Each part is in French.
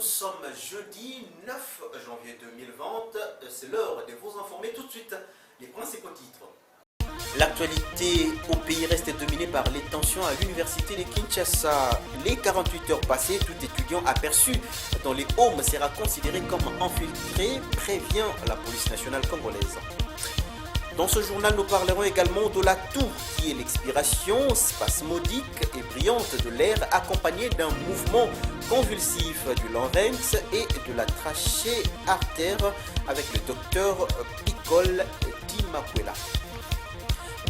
Nous sommes jeudi 9 janvier 2020. C'est l'heure de vous informer tout de suite les principaux titres. L'actualité au pays reste dominée par les tensions à l'université de Kinshasa. Les 48 heures passées, tout étudiant aperçu dans les homes sera considéré comme infiltré, prévient la police nationale congolaise. Dans ce journal, nous parlerons également de la toux, qui est l'expiration spasmodique et brillante de l'air, accompagnée d'un mouvement convulsif du larynx et de la trachée artère, avec le docteur Picol Dimakwela.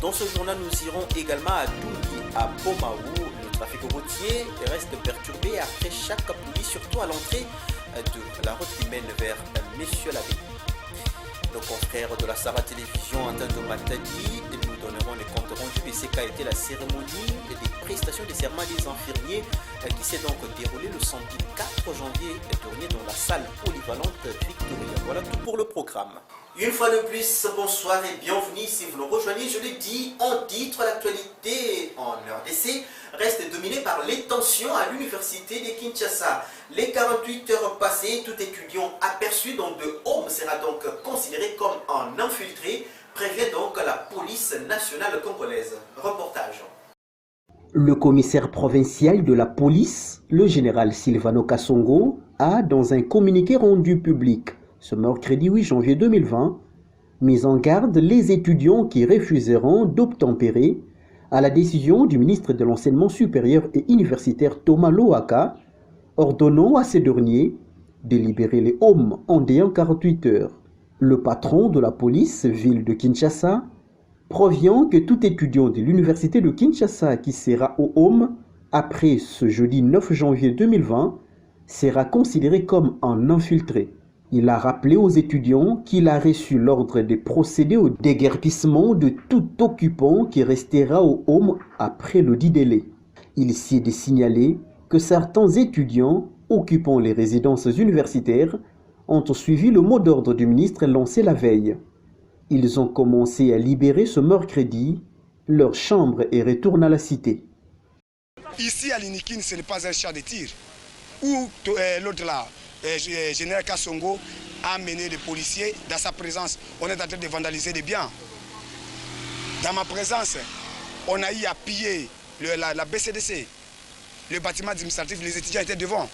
Dans ce journal, nous irons également à Dougi, à Bomaou. Le trafic routier reste perturbé après chaque pluie, surtout à l'entrée de la route qui mène vers Messieurs l'Abbé. Nos confrères de la Sarah Télévision entendent de Matadi, nous donnerons les comptes rendus de ce qu'a été la cérémonie des prestations des serments des infirmiers qui s'est donc déroulée le samedi 4 janvier dernier dans la salle polyvalente Victoria. Voilà tout pour le programme. Une fois de plus, bonsoir et bienvenue si vous nous rejoignez. Je l'ai dit en titre, l'actualité en RDC reste dominée par les tensions à l'université de Kinshasa. Les 48 heures passées, tout étudiant aperçu dans de homes sera donc considéré comme un infiltré, prévient donc la police nationale congolaise. Reportage. Le commissaire provincial de la police, le général Silvano Kassongo, a, dans un communiqué rendu public ce mercredi 8 janvier 2020, mis en garde les étudiants qui refuseront d'obtempérer à la décision du ministre de l'Enseignement supérieur et universitaire Thomas Lohaka, ordonnant à ces derniers de libérer les hommes en délai 48 heures. Le patron de la police, ville de Kinshasa, prévient que tout étudiant de l'université de Kinshasa qui sera au home après ce jeudi 9 janvier 2020 sera considéré comme un infiltré. Il a rappelé aux étudiants qu'il a reçu l'ordre de procéder au déguerpissement de tout occupant qui restera au home après le dit délai. Il s'y est de signaler que certains étudiants occupant les résidences universitaires ont suivi le mot d'ordre du ministre lancé la veille. Ils ont commencé à libérer ce mercredi leur chambre et retournent à la cité. Ici à Linikine, ce n'est pas un champ de tir. Où l'autre là, général Kassongo, a mené les policiers dans sa présence. On est en train de vandaliser des biens. Dans ma présence, on a eu à piller la BCDC, le bâtiment administratif. Les étudiants étaient devant,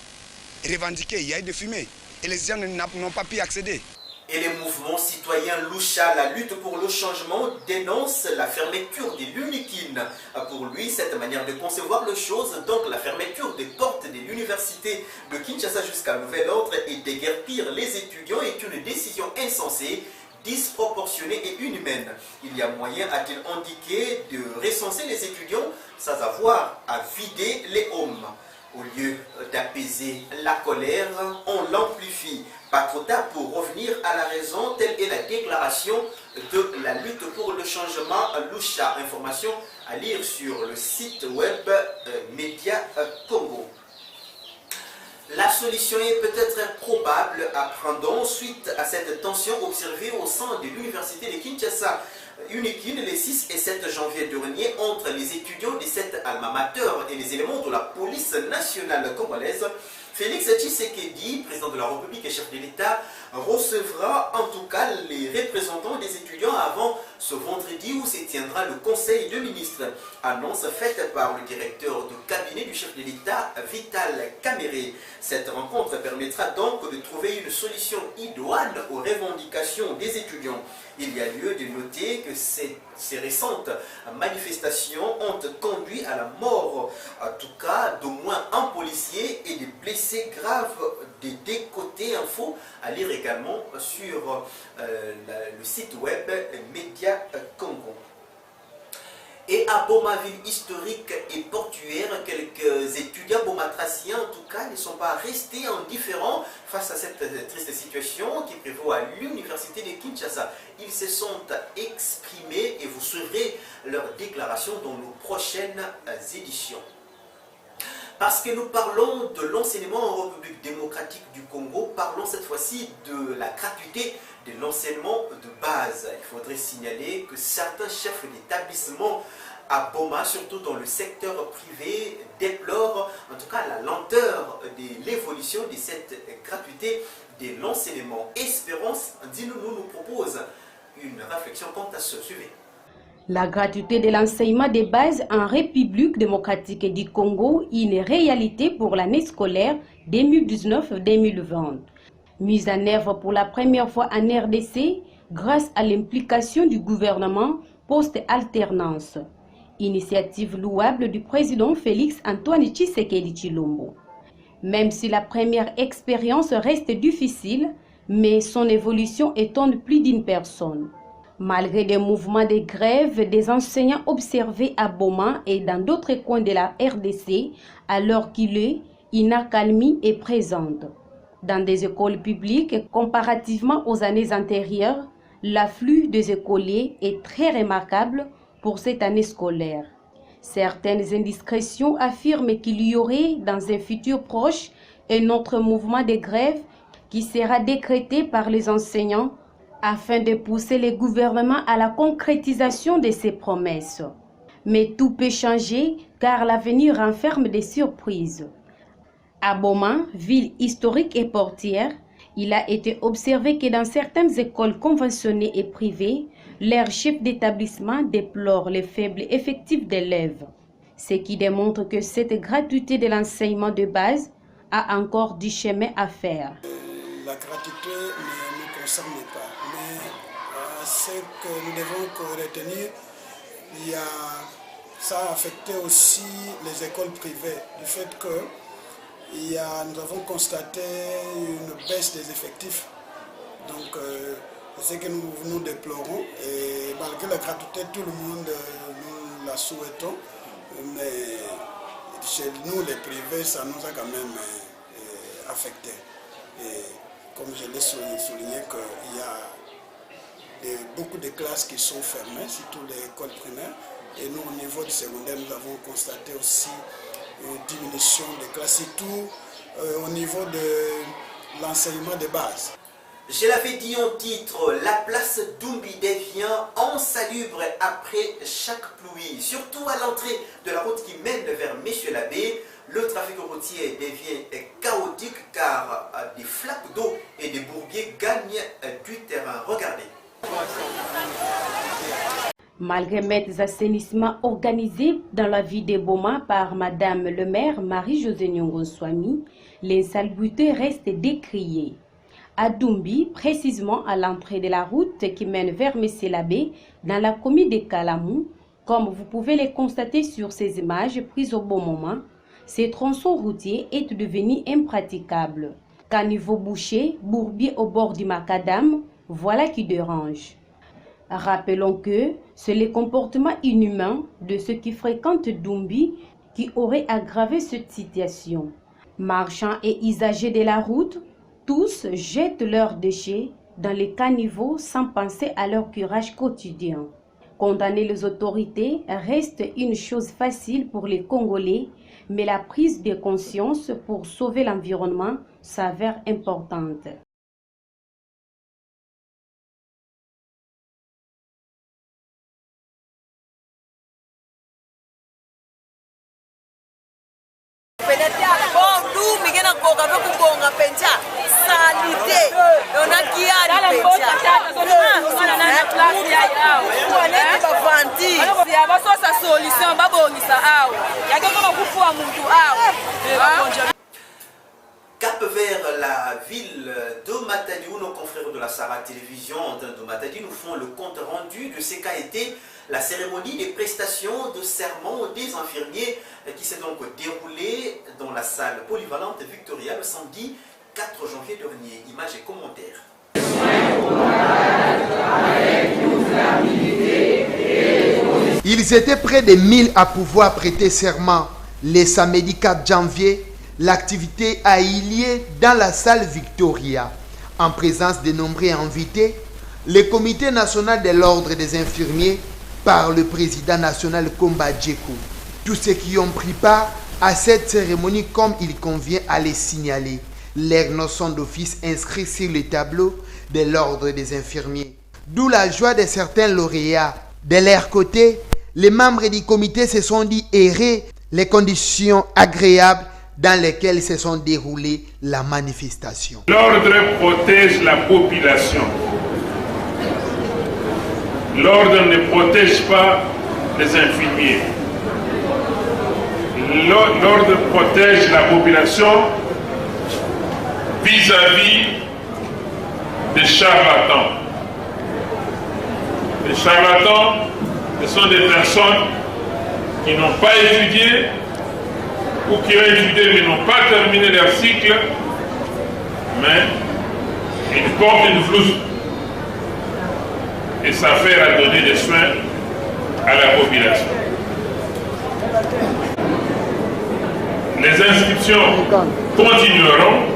revendiqués, il y a eu de fumée. Et les étudiants n'ont pas pu accéder. Et les mouvements citoyens Loucha, la lutte pour le changement, dénoncent la fermeture de l'UNIKIN. Pour lui, cette manière de concevoir les choses, donc la fermeture des portes de l'université de Kinshasa jusqu'à nouvel ordre et déguerpir les étudiants est une décision insensée, disproportionnée et inhumaine. Il y a moyen, a-t-il indiqué, de recenser les étudiants sans avoir à vider les hommes. Au lieu d'apaiser la colère, on l'amplifie. Pas trop tard pour revenir à la raison, telle est la déclaration de la lutte pour le changement Loucha. Information à lire sur le site web Média Congo. La solution est peut-être probable, apprenant suite à cette tension observée au sein de l'université de Kinshasa. UNIKIN les 6 et 7 janvier dernier entre les étudiants de cette alma mater et les éléments de la police nationale congolaise. Félix Tshisekedi, président de la République et chef de l'État, recevra en tout cas les représentants des étudiants avant ce vendredi où se tiendra le Conseil de ministres. Annonce faite par le directeur de cabinet du chef de l'État, Vital Kamerhe. Cette rencontre permettra donc de trouver une solution idoine aux revendications des étudiants. Il y a lieu de noter que ces récentes manifestations ont conduit à la mort, en tout cas d'au moins un policier et des blessés graves des deux côtés. Info à lire également sur le site web Média Congo. Et à Bomaville historique et portuaire, quelques étudiants bomatraciens en tout cas ne sont pas restés indifférents face à cette triste situation qui prévaut à l'université de Kinshasa. Ils se sont exprimés et vous suivrez leurs déclarations dans nos prochaines éditions. Parce que nous parlons de l'enseignement en République démocratique du Congo, parlons cette fois-ci de la gratuité de l'enseignement de base. Il faudrait signaler que certains chefs d'établissement à Boma, surtout dans le secteur privé, déplore en tout cas la lenteur de l'évolution de cette gratuité de l'enseignement. Espérance, dis-nous, nous propose une réflexion quant à ce sujet. La gratuité de l'enseignement de base en République démocratique du Congo est une réalité pour l'année scolaire 2019-2020. Mise en œuvre pour la première fois en RDC grâce à l'implication du gouvernement post-alternance. Initiative louable du président Félix Antoine Tshisekedi Tshilombo. Même si la première expérience reste difficile, mais son évolution étonne plus d'une personne. Malgré des mouvements de grève des enseignants observés à Boma et dans d'autres coins de la RDC, alors une accalmie est présente. Dans des écoles publiques, comparativement aux années antérieures, l'afflux des écoliers est très remarquable pour cette année scolaire. Certaines indiscrétions affirment qu'il y aurait dans un futur proche un autre mouvement de grève qui sera décrété par les enseignants afin de pousser les gouvernements à la concrétisation de ces promesses. Mais tout peut changer car l'avenir renferme des surprises. À Boma, ville historique et portière, il a été observé que dans certaines écoles conventionnées et privées, leurs chefs d'établissement déplorent les faibles effectifs d'élèves, ce qui démontre que cette gratuité de l'enseignement de base a encore du chemin à faire. La gratuité ne nous concerne pas, mais ce que nous devons retenir, ça a affecté aussi les écoles privées, du fait que nous avons constaté une baisse des effectifs. Donc, c'est ce que nous déplorons. Et malgré la gratuité, tout le monde, nous la souhaitons. Mais chez nous, les privés, ça nous a quand même affecté. Et comme je l'ai souligné, qu'il y a beaucoup de classes qui sont fermées, surtout les écoles primaires. Et nous, au niveau du secondaire, nous avons constaté aussi une diminution des classes, surtout au niveau de l'enseignement de base. Je l'avais dit en titre, la place d'Umbi devient insalubre après chaque pluie. Surtout à l'entrée de la route qui mène vers Monsieur l'Abbé, le trafic routier devient chaotique car des flaques d'eau et des bourbiers gagnent du terrain. Regardez. Malgré des assainissements organisés dans la ville de Boma par Madame le maire Marie-Josée Nyong'o-Swami, l'insalubrité reste décriée. À Dumbi, précisément à l'entrée de la route qui mène vers Messé-l'Abbé, dans la commune de Kalamou, comme vous pouvez le constater sur ces images prises au bon moment, ces tronçons routiers est devenu impraticable. Caniveau bouché, bourbier au bord du macadam, voilà qui dérange. Rappelons que c'est le comportement inhumain de ceux qui fréquentent Dumbi qui aurait aggravé cette situation. Marchands et usagers de la route, tous jettent leurs déchets dans les caniveaux sans penser à leur curage quotidien. Condamner les autorités reste une chose facile pour les Congolais, mais la prise de conscience pour sauver l'environnement s'avère importante. Cap vers la ville de Matadi, où nos confrères de la Sarah Télévision de Matadi nous font le compte rendu de ce qu'a été la cérémonie des prestations de serment des infirmiers qui s'est donc déroulée dans la salle polyvalente Victoria le samedi 4 janvier dernier. Images et commentaires. Ils étaient près de 1000 à pouvoir prêter serment. Le samedi 4 janvier, l'activité a eu lieu dans la salle Victoria. En présence de nombreux invités, le comité national de l'ordre des infirmiers par le président national Komba Djeko. Tous ceux qui ont pris part à cette cérémonie, comme il convient à les signaler, leurs noms sont d'office inscrits sur le tableau de l'ordre des infirmiers. D'où la joie de certains lauréats. De leur côté, les membres du comité se sont dit errer les conditions agréables dans lesquelles se sont déroulées la manifestation. L'ordre protège la population. L'ordre ne protège pas les infirmiers. L'ordre protège la population vis-à-vis des charlatans. Les charlatans, ce sont des personnes qui n'ont pas étudié ou qui ont étudié mais n'ont pas terminé leur cycle, mais ils portent une blouse et s'affairent à donner des soins à la population. Les inscriptions continueront,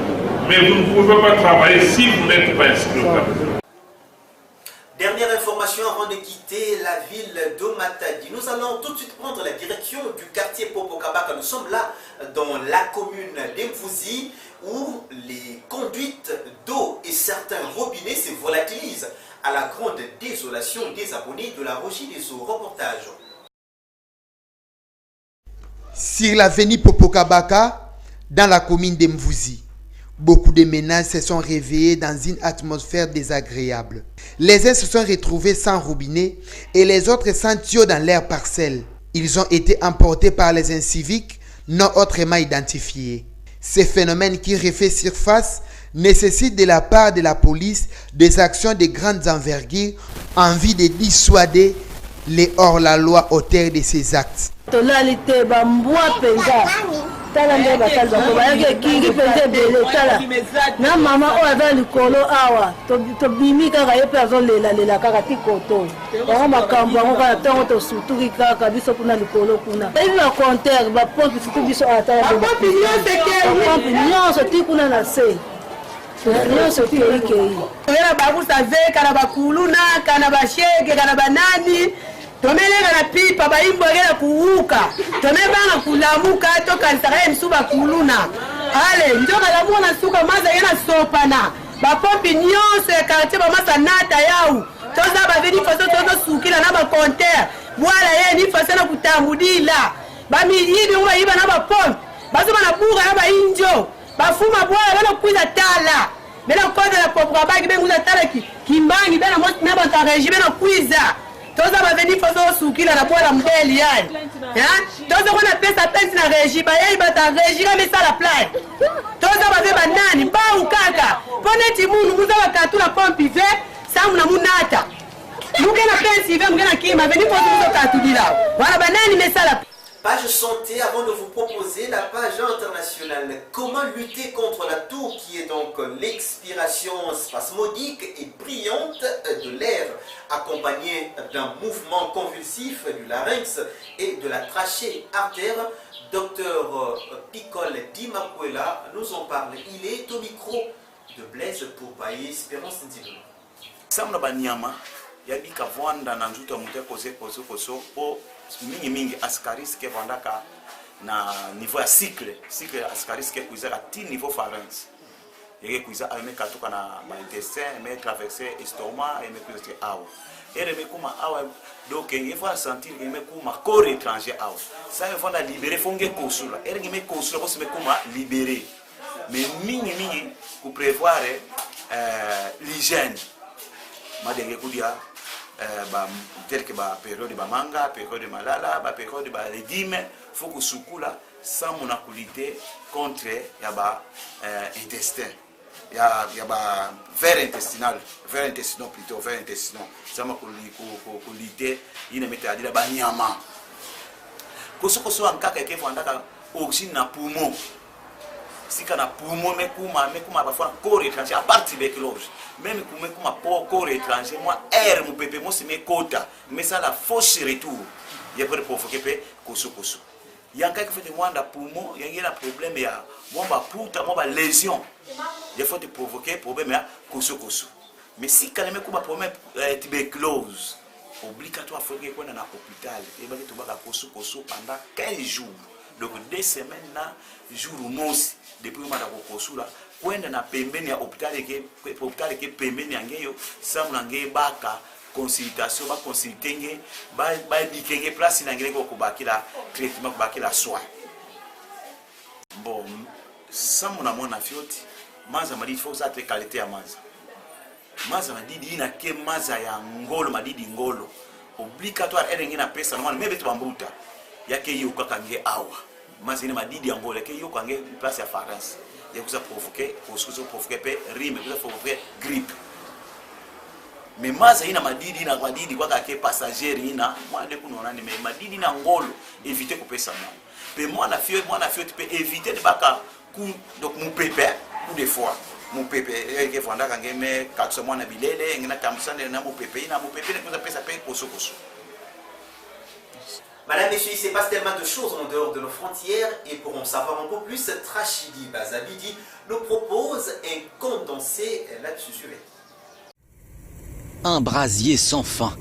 mais vous ne pouvez pas travailler si vous n'êtes pas inscrit au tableau. Dernière information avant de quitter la ville de Matadi. Nous allons tout de suite prendre la direction du quartier Popokabaka. Nous sommes là dans la commune d'Mvouzi où les conduites d'eau et certains robinets se volatilisent à la grande désolation des abonnés de la Rogie des Eaux. Reportage. Sur l'avenue Popokabaka, dans la commune d'Mvouzi, beaucoup de ménages se sont réveillés dans une atmosphère désagréable. Les uns se sont retrouvés sans robinet et les autres sans tuyau dans leurs parcelles. Ils ont été emportés par les inciviques non autrement identifiés. Ces phénomènes qui refait surface nécessitent de la part de la police des actions de grandes envergures en vue de dissuader les hors-la-loi auteurs de ces actes. Tala nde batali bako bayaki kingi penze bele tala na mama o ava likolo awa to bimi kaka ye pe azolela kaka tikoto bango makambo yango kaka ntango tosutuki kaka biso kuna likolo kuna ebi bacontere bapompe surtout biso bapompe nyonso ti kuna na se nyonso ti eikei oyela bakusa ve kana bakuluna kana bashege kana banani tomelenga na pipa bayimbogela kuuka tomebanga kulamuka tokanisaka ye msuba kuluna ale njoka lamuna suka maza yena sopana bapompi nyonso ya kartie bamasa nata yau toza baveni faso tozosukila na bacontere bwala ye ni faso na kutambudila bamiyidi ngo bayiba na bapompi basoba na buka na bayinjo bafuma bwala bana kuiza tala bena koza la Popokabaki benguza tala kimbangi bena na bantareji bena kuiza toza baveni faso sukila na bwala mbeli yayi toza kona pesa pensi na reji bayeyi bata reji ka misala play toza bave banani mbau kaka poneti munu muza bakatula pompi ve samu na munata muke na pensi ve muke na kima veni faso muza katulila wana banani misala. Page santé, avant de vous proposer la page internationale. Comment lutter contre la toux qui est donc l'expiration spasmodique et brillante de l'air, accompagnée d'un mouvement convulsif du larynx et de la trachée artère. Docteur Picol Dimakwela nous en parle. Il est au micro de Blaise Poupaye, Espérance Ndilo. Samna banyama yabika vwanda na njuto mute kozo po mingi ascaris ke vandaka na niveau ya cycle ascaris ke kuiza ti niveau pharynx yeke kuiza ame katuka na ba intestin ame traverser estomac ame kuiza awa ere me kuma awa donc il faut sentir que me kuma corps étranger awa ça il faut libérer fonge kosula ere me kosula ko se me kuma libérer mais mingi ku prévoir l'hygiène madenge kudia tel que la période de manga, période de malala, la période de légumes, il faut que soukula sans monaculité contre l'intestin. Il y a vers intestinal plutôt, vers intestinal. Ça m'a colité, il ne mettait à dire banyama. Koso en cas que fondaka oxygène na poumon. Si kana poumon me kuma parfois corps étranger à part tuberculose même kuma corps étranger moi air mon pépé moi c'est mes quotas mais ça la fausse retour il peut provoquer pe koso il y a quelque chose de moi dans poumon il y a un problème il y a moi ba puta moi ba lésion il faut te provoquer problème ya koso mais si kana me kuma problème tuberculose obligatoire faut que qu'on na hôpital et ba to ba koso pendant 15 jours. Donc 2 semaines na jour mosi depuis manda kokosula kwenda na pembeni ya hospitali ke pembeni yangeyo samu nange baka consultation ba consultenge ba bikenge place na ngere ko bakila traitement ko bakila soin. Bon, ça mon amona fioti maza madidi faut ça te qualité ya maza. Maza madidi ina ke maza ya ngolo madidi ngolo. Obligatoire erengi na pesa no mebe to bambuta. Yake yo kakange awa. Maza ina madidi ya ngolo ke yo kange place ya farance. Ya kuza provoquer, provoquer pe rime, kuza provoquer grippe. Mais maza ina madidi kwa kake passager ina mwande kunona ni madidi na ngolo éviter ko pesa na. Pe mwana fio tu peux éviter de baka ku donc mon pépé ou des fois mon pépé ke fanda kange me katso mwana bilele ngina kamsane na mon pépé ne kuza pesa pe koso. Madame, messieurs, il se passe tellement de choses en dehors de nos frontières et pour en savoir un peu plus, Trachidi Bazabidi nous propose un condensé là-dessus. Suivez. Un brasier sans fin.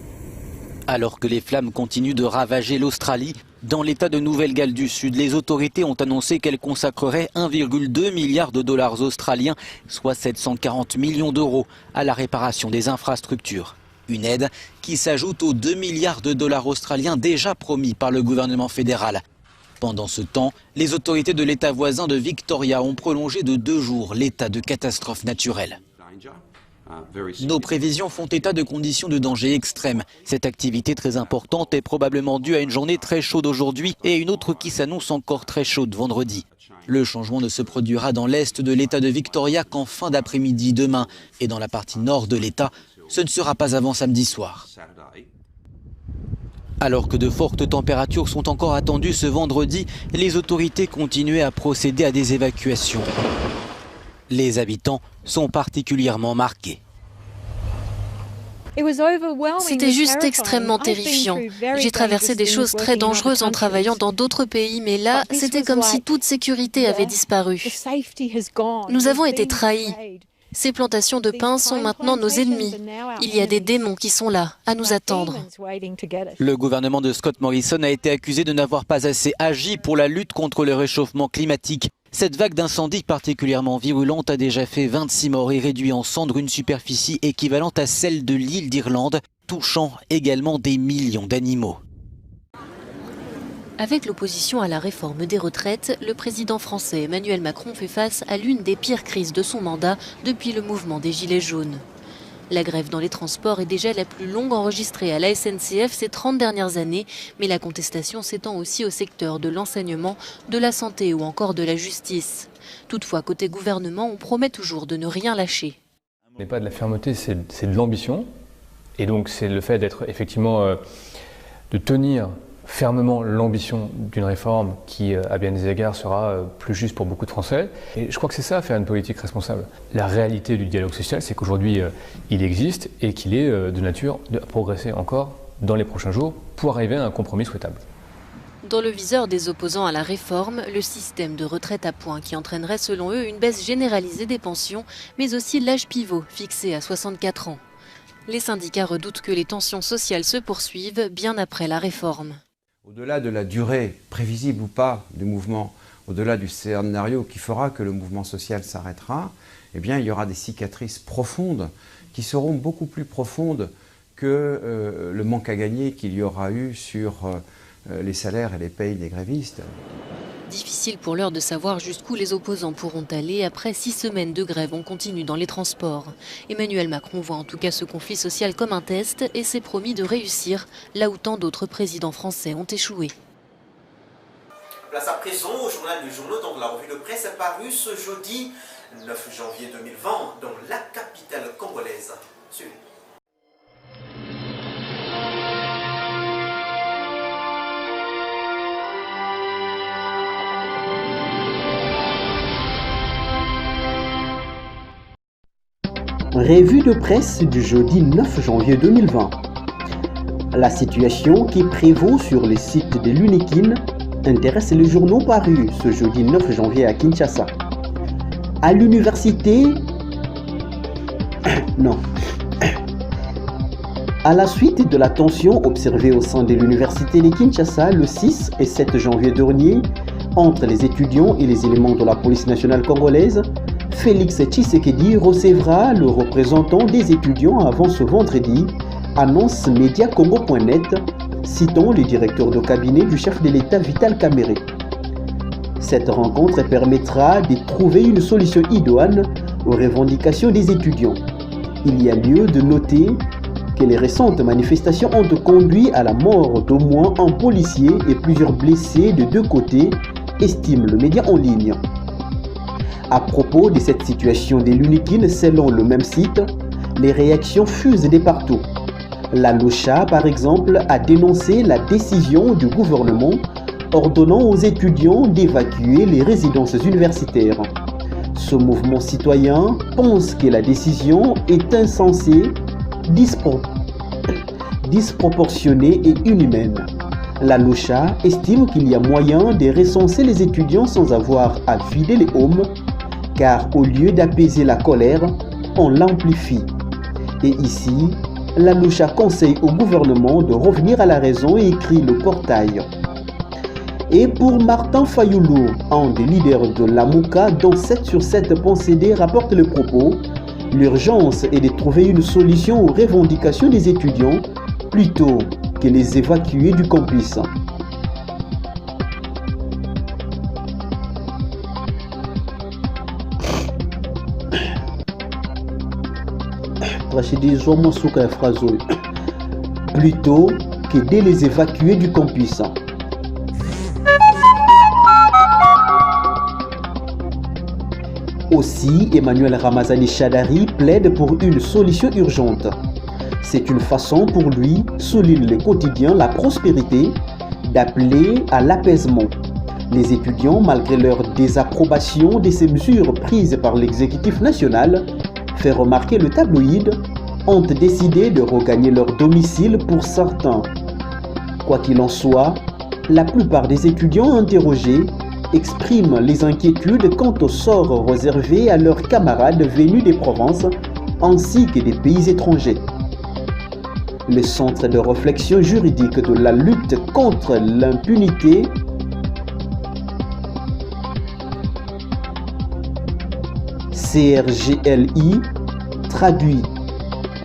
Alors que les flammes continuent de ravager l'Australie, dans l'état de Nouvelle-Galles du Sud, les autorités ont annoncé qu'elles consacreraient 1,2 milliard de dollars australiens, soit 740 millions d'euros, à la réparation des infrastructures. Une aide qui s'ajoute aux 2 milliards de dollars australiens déjà promis par le gouvernement fédéral. Pendant ce temps, les autorités de l'État voisin de Victoria ont prolongé de 2 jours l'état de catastrophe naturelle. Nos prévisions font état de conditions de danger extrême. Cette activité très importante est probablement due à une journée très chaude aujourd'hui et une autre qui s'annonce encore très chaude vendredi. Le changement ne se produira dans l'est de l'État de Victoria qu'en fin d'après-midi demain et dans la partie nord de l'État, ce ne sera pas avant samedi soir. Alors que de fortes températures sont encore attendues ce vendredi, les autorités continuaient à procéder à des évacuations. Les habitants sont particulièrement marqués. C'était juste extrêmement terrifiant. J'ai traversé des choses très dangereuses en travaillant dans d'autres pays, mais là, c'était comme si toute sécurité avait disparu. Nous avons été trahis. Ces plantations de pin sont maintenant nos ennemis. Il y a des démons qui sont là, à nous attendre. Le gouvernement de Scott Morrison a été accusé de n'avoir pas assez agi pour la lutte contre le réchauffement climatique. Cette vague d'incendies particulièrement virulente a déjà fait 26 morts et réduit en cendres une superficie équivalente à celle de l'île d'Irlande, touchant également des millions d'animaux. Avec l'opposition à la réforme des retraites, le président français Emmanuel Macron fait face à l'une des pires crises de son mandat depuis le mouvement des Gilets jaunes. La grève dans les transports est déjà la plus longue enregistrée à la SNCF ces 30 dernières années, mais la contestation s'étend aussi au secteur de l'enseignement, de la santé ou encore de la justice. Toutefois, côté gouvernement, on promet toujours de ne rien lâcher. Ce n'est pas de la fermeté, c'est de l'ambition. Et donc c'est le fait d'être effectivement, de tenir fermement l'ambition d'une réforme qui, à bien des égards, sera plus juste pour beaucoup de Français. Et je crois que c'est ça, faire une politique responsable. La réalité du dialogue social, c'est qu'aujourd'hui, il existe et qu'il est de nature à progresser encore dans les prochains jours pour arriver à un compromis souhaitable. Dans le viseur des opposants à la réforme, le système de retraite à points qui entraînerait selon eux une baisse généralisée des pensions, mais aussi l'âge pivot fixé à 64 ans. Les syndicats redoutent que les tensions sociales se poursuivent bien après la réforme. Au-delà de la durée prévisible ou pas du mouvement, au-delà du scénario qui fera que le mouvement social s'arrêtera, eh bien, il y aura des cicatrices profondes qui seront beaucoup plus profondes que le manque à gagner qu'il y aura eu sur les salaires et les payes des grévistes. Difficile pour l'heure de savoir jusqu'où les opposants pourront aller après 6 semaines de grève en continu dans les transports. Emmanuel Macron voit en tout cas ce conflit social comme un test et s'est promis de réussir là où tant d'autres présidents français ont échoué. Place à présent au journal du journaux, donc la revue de presse est parue ce jeudi 9 janvier 2020 dans la capitale congolaise. Suivez. Revue de presse du jeudi 9 janvier 2020. La situation qui prévaut sur le site de l'UNIKIN intéresse les journaux parus ce jeudi 9 janvier à Kinshasa. À l'université... À la suite de la tension observée au sein de l'université de Kinshasa le 6 et 7 janvier dernier entre les étudiants et les éléments de la police nationale congolaise, Félix Tshisekedi recevra le représentant des étudiants avant ce vendredi annonce mediacongo.net, citant le directeur de cabinet du chef de l'État Vital Kamerhe. Cette rencontre permettra de trouver une solution idoine aux revendications des étudiants. Il y a lieu de noter que les récentes manifestations ont conduit à la mort d'au moins un policier et plusieurs blessés de deux côtés, estime le média en ligne. À propos de cette situation des Lunikines, selon le même site, les réactions fusent de partout. La Lucha, par exemple, a dénoncé la décision du gouvernement ordonnant aux étudiants d'évacuer les résidences universitaires. Ce mouvement citoyen pense que la décision est insensée, disproportionnée et inhumaine. La Lucha estime qu'il y a moyen de recenser les étudiants sans avoir à vider les hommes, car au lieu d'apaiser la colère, on l'amplifie. Et ici, la Lucha conseille au gouvernement de revenir à la raison et écrit le portail. Et pour Martin Fayoulou, un des leaders de la Mouka, dont 7/7.cd rapporte le propos, l'urgence est de trouver une solution aux revendications des étudiants plutôt que les évacuer du campus. Plutôt que de les évacuer du campus. Aussi, Emmanuel Ramazani Chadari plaide pour une solution urgente. C'est une façon pour lui, souligne le quotidien La Prospérité, d'appeler à l'apaisement. Les étudiants, malgré leur désapprobation de ces mesures prises par l'exécutif national, fait remarquer le tabloïd, ont décidé de regagner leur domicile pour certains. Quoi qu'il en soit, la plupart des étudiants interrogés expriment les inquiétudes quant au sort réservé à leurs camarades venus des provinces ainsi que des pays étrangers. Le Centre de réflexion juridique de la lutte contre l'impunité CRGLI traduit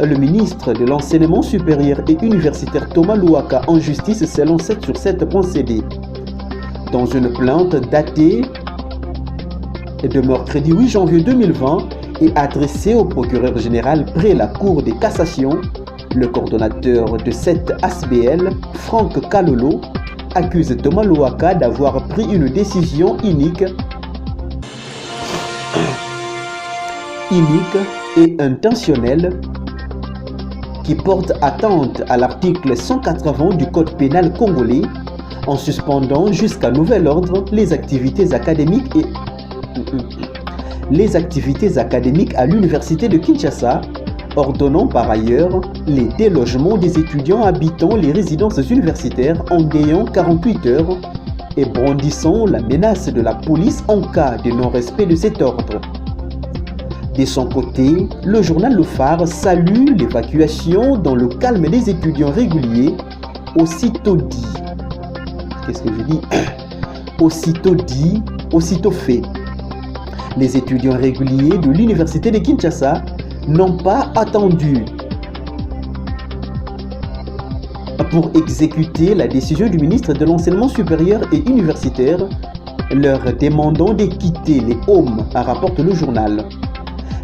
le ministre de l'Enseignement supérieur et universitaire Thomas Louaka en justice selon 7/7.cd. Dans une plainte datée de mercredi 8 janvier 2020 et adressée au procureur général près la Cour de cassation, le coordonnateur de cette ASBL, Franck Kalolo, accuse Thomas Louaka d'avoir pris une décision inique et intentionnelle qui porte atteinte à l'article 180 du Code pénal congolais en suspendant jusqu'à nouvel ordre les activités académiques à l'université de Kinshasa, ordonnant par ailleurs les délogements des étudiants habitant les résidences universitaires en délai 48 heures et brandissant la menace de la police en cas de non-respect de cet ordre. De son côté, le journal Le Phare salue l'évacuation dans le calme des étudiants réguliers, aussitôt dit. Qu'est-ce que je dis? Aussitôt dit, aussitôt fait. Les étudiants réguliers de l'université de Kinshasa n'ont pas attendu pour exécuter la décision du ministre de l'Enseignement supérieur et universitaire, leur demandant de quitter les homes, rapporte le journal.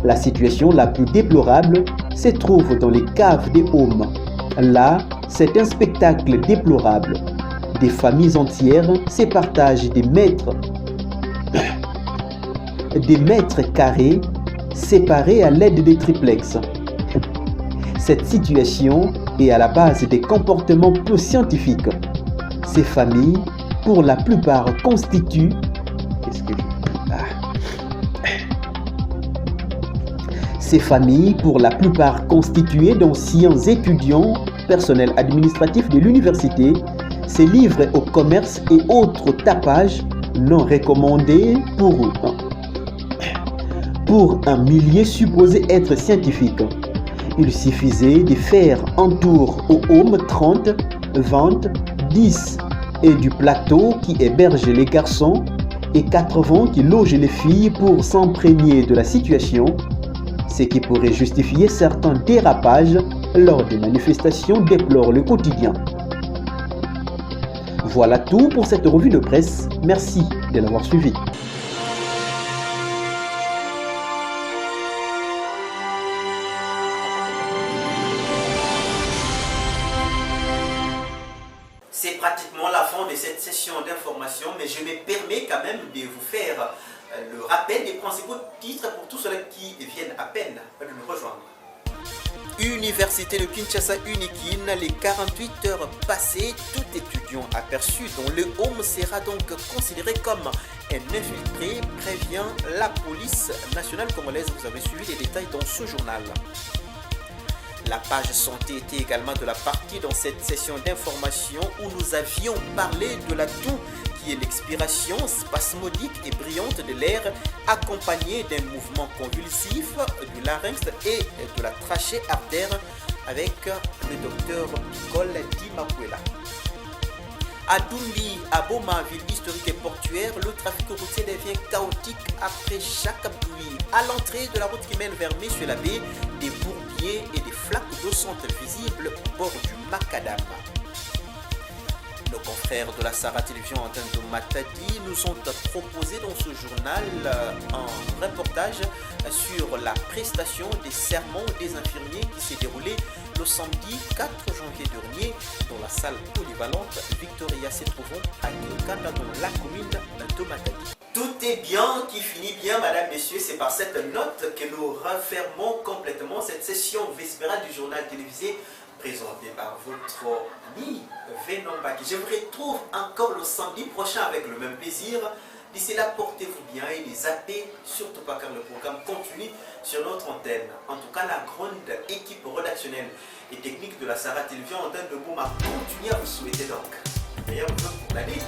La situation la plus déplorable se trouve dans les caves des homes. Là, c'est un spectacle déplorable. Des familles entières se partagent des mètres carrés séparés à l'aide des triplex. Cette situation est à la base des comportements peu scientifiques. Ces familles, pour la plupart, constituent... Ces familles, pour la plupart constituées d'anciens étudiants, personnel administratif de l'université, se livrent au commerce et autres tapages non recommandés pour un milieu supposé être scientifique. Il suffisait de faire un tour au home 30, 20, 10 et du plateau qui héberge les garçons et 80 qui logent les filles pour s'imprégner de la situation. ce qui pourrait justifier certains dérapages lors des manifestations, déplore le quotidien. Voilà tout pour cette revue de presse. Merci de l'avoir suivi. C'est pratiquement la fin de cette session d'information, mais je me permets quand même de vous faire le rappel des principaux titres pour tous ceux qui viennent à peine de nous rejoindre. Université de Kinshasa Unikin, les 48 heures passées, tout étudiant aperçu dont le homme sera donc considéré comme un infiltré, prévient la police nationale congolaise. Vous avez suivi les détails dans ce journal. La page santé était également de la partie dans cette session d'information où nous avions parlé de la toux qui est l'expiration spasmodique et brillante de l'air accompagnée d'un mouvement convulsif du larynx et de la trachée artère avec le docteur Nicole Dimapuela. À Doundi, à Boma, ville historique et portuaire, le trafic routier devient chaotique après chaque pluie. À l'entrée de la route qui mène vers Messieurs-l'Abbé, des bourbiers et des flaques d'eau sont visibles au bord du macadam. Nos confrères de la Sahara Télévision antenne de Matadi nous ont proposé dans ce journal un reportage sur la prestation des serments des infirmiers qui s'est déroulé le samedi 4 janvier dernier dans la salle polyvalente Victoria se trouvant à Kilkanda dans la commune de Matadi. Tout est bien qui finit bien, mesdames, messieurs. C'est par cette note que nous refermons complètement cette session vespérale du journal télévisé présenté par votre ami Venom Baki. Je vous retrouve encore le samedi prochain avec le même plaisir. D'ici là, portez-vous bien et ne zappez surtout pas car le programme continue sur notre antenne. En tout cas, la grande équipe rédactionnelle et technique de la Sahara Télévision antenne de Bouma continue à vous souhaiter donc meilleurs vœux pour l'année